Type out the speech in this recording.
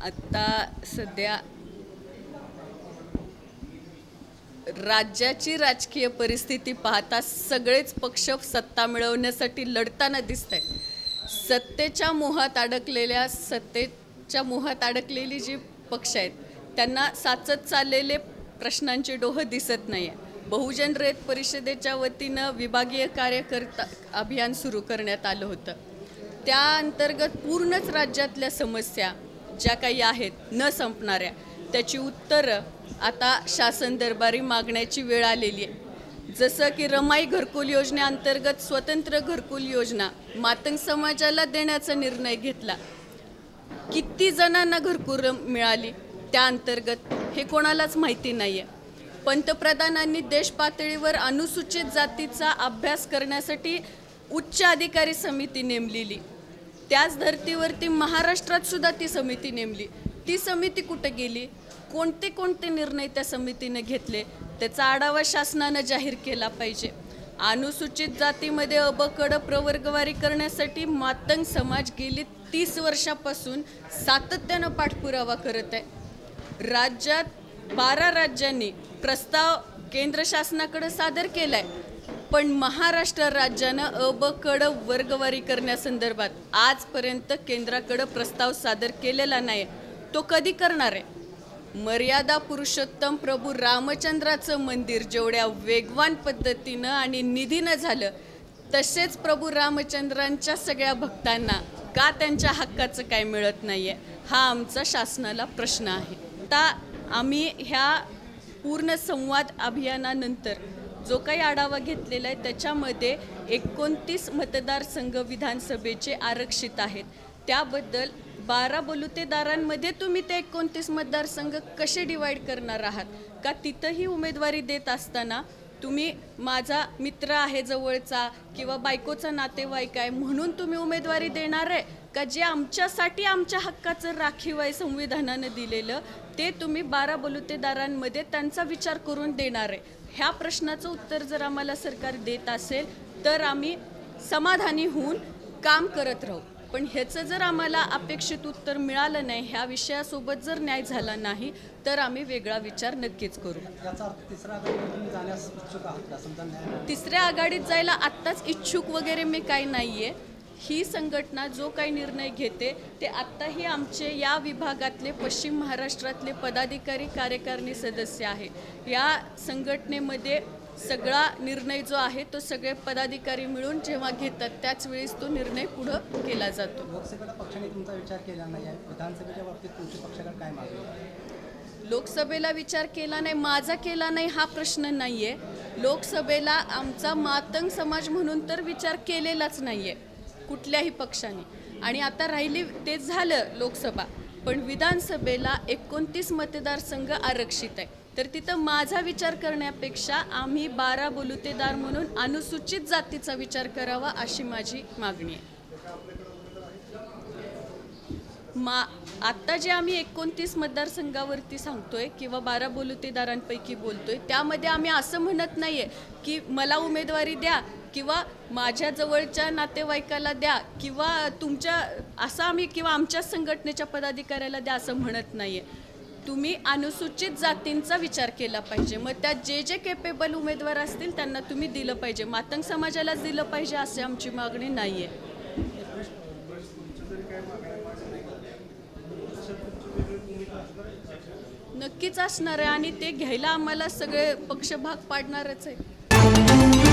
आता सध्या राज्याची राजकीय परिस्थिती पाहता सगळेच पक्ष सत्ता मिळवण्यासाठी लढताना दिसत आहेत। सत्तेच्या मोहात अडकलेली जी पक्ष आहेत त्यांना साचत चाललेले प्रश्नांचे डोह दिसत नाही आहे। बहुजन रयत परिषदेच्या वतीनं विभागीय कार्यकर्ता अभियान सुरू करण्यात आलं होतं। त्या अंतर्गत पूर्णच राज्यातल्या समस्या ज्या काही आहेत न संपणाऱ्या त्याची उत्तरं आता शासन दरबारी मागण्याची वेळ आलेली आहे। जसं की रमाई घरकुल योजनेअंतर्गत स्वतंत्र घरकुल योजना मातंग समाजाला देण्याचा निर्णय घेतला। किती जणांना घरकुल मिळाली त्या अंतर्गत हे कोणालाच माहिती नाही आहे। पंतप्रधानांनी देश पातळीवर अनुसूचित जातीचा अभ्यास करण्यासाठी उच्च अधिकारी समिती नेमलेली। त्याच धर्तीवरती महाराष्ट्रात सुद्धा ती समिती नेमली। ती समिती कुठे गेली? कोणते निर्णय त्या समितीने घेतले त्याचा आढावा शासनाने जाहीर केला पाहिजे। अनुसूचित जातीमध्ये अ, ब, क, ड प्रवर्गवारी करण्यासाठी मातंग समाज गेली 30 वर्षापासून सातत्याने पाठपुरावा करत आहे। राज्यात 12 राज्यांनी प्रस्ताव केंद्र शासनाकडे सादर केलाय, पण महाराष्ट्र राज्याने अ, ब, क, ड वर्गवारी करण्यासंदर्भात आजपर्यंत केंद्राकडे प्रस्ताव सादर केलेला नाही। तो कधी करणार आहे? मर्यादा पुरुषोत्तम प्रभू रामचंद्राचं मंदिर जेवढ्या वेगवान पद्धतीनं आणि निधीनं झालं तसेच प्रभू रामचंद्रांच्या सगळ्या भक्तांना का त्यांच्या हक्काचं काय मिळत नाहीये हा आमचा शासनाला प्रश्न आहे। आता आम्ही ह्या पूर्ण संवाद अभियानानंतर जो काही आढावा घेतलेला आहे त्याच्यामध्ये 29 मतदारसंघ विधानसभेचे आरक्षित आहेत। त्याबद्दल 12 बलुतेदारांमध्ये तुम्ही ते 29 मतदारसंघ कसे डिवाइड करणार आहात? का तिथंही उमेदवारी देत असताना तुम्ही माझा मित्र आहे जवळचा किंवा बायकोचा नातेवाईक आहे म्हणून तुम्ही उमेदवारी देणार आहे का जे आमच्यासाठी आमच्या हक्काचं राखीव आहे संविधानाने दिलेलं ते तुम्ही 12 बलुतेदारांमध्ये त्यांचा विचार करून देणार आहे? ह्या प्रश्नाचं उत्तर जर आम्हाला सरकार देत असेल तर आम्ही समाधानी होऊन काम करत राहू। पण ह्याचं जर आम्हाला अपेक्षित उत्तर मिळालं नाही, ह्या विषयासोबत जर न्याय झाला नाही तर आम्ही वेगळा विचार नक्कीच करू। तिसऱ्या आघाडीत जायला आत्ताच इच्छुक वगैरे मी काही नाही आहे। ही संघटना जो काही निर्णय घेते ते आत्ताही आमचे या विभागातले पश्चिम महाराष्ट्रातले पदाधिकारी कार्यकारिणी सदस्य आहे। या संघटनेमध्ये सगळा निर्णय जो आहे तो सगळे पदाधिकारी मिळून जेव्हा घेतात त्याच वेळेस तो निर्णय पुढे केला जातो। लोकसभेला पक्षाने तुमचा विचार केला नाही आहे, विधानसभेच्या बाबतीत तुमच्या पक्षाकडे काय मागणी आहे? लोकसभेला विचार केला नाही, माझा केला नाही हा प्रश्न नाही आहे। लोकसभेला आमचा मातंग समाज म्हणून तर विचार केलेलाच नाही आहे कुठल्याही पक्षाने। आणि आता राहिली ते झालं लोकसभा, पण विधानसभेला 29 मतदारसंघ आरक्षित आहे तर तिथं माझा विचार करण्यापेक्षा आम्ही 12 बलुतेदार म्हणून अनुसूचित जातीचा विचार करावा अशी माझी मागणी आहे। आत्ता जे आम्ही 29 मतदारसंघावरती सांगतोय किंवा 12 बलुतेदारांपैकी बोलतोय त्यामध्ये आम्ही असं म्हणत नाहीये की मला उमेदवारी द्या किंवा माझ्या जवळच्या नातेवाईकाला द्या किंवा तुमच्या असं आम्ही किंवा आमच्या संघटनेच्या पदाधिकाऱ्याला द्या असं म्हणत नाहीये। तुम्ही अनुसूचित जातींचा विचार केला पाहिजे, मग त्यात जे केपेबल उमेदवार असतील त्यांना तुम्ही दिलं पाहिजे, मातंग समाजालाच दिलं पाहिजे अशी आमची मागणी नाही आहे। नक्कीच असणार आहे आणि ते घ्यायला आम्हाला सगळे पक्ष भाग पाडणारच आहे।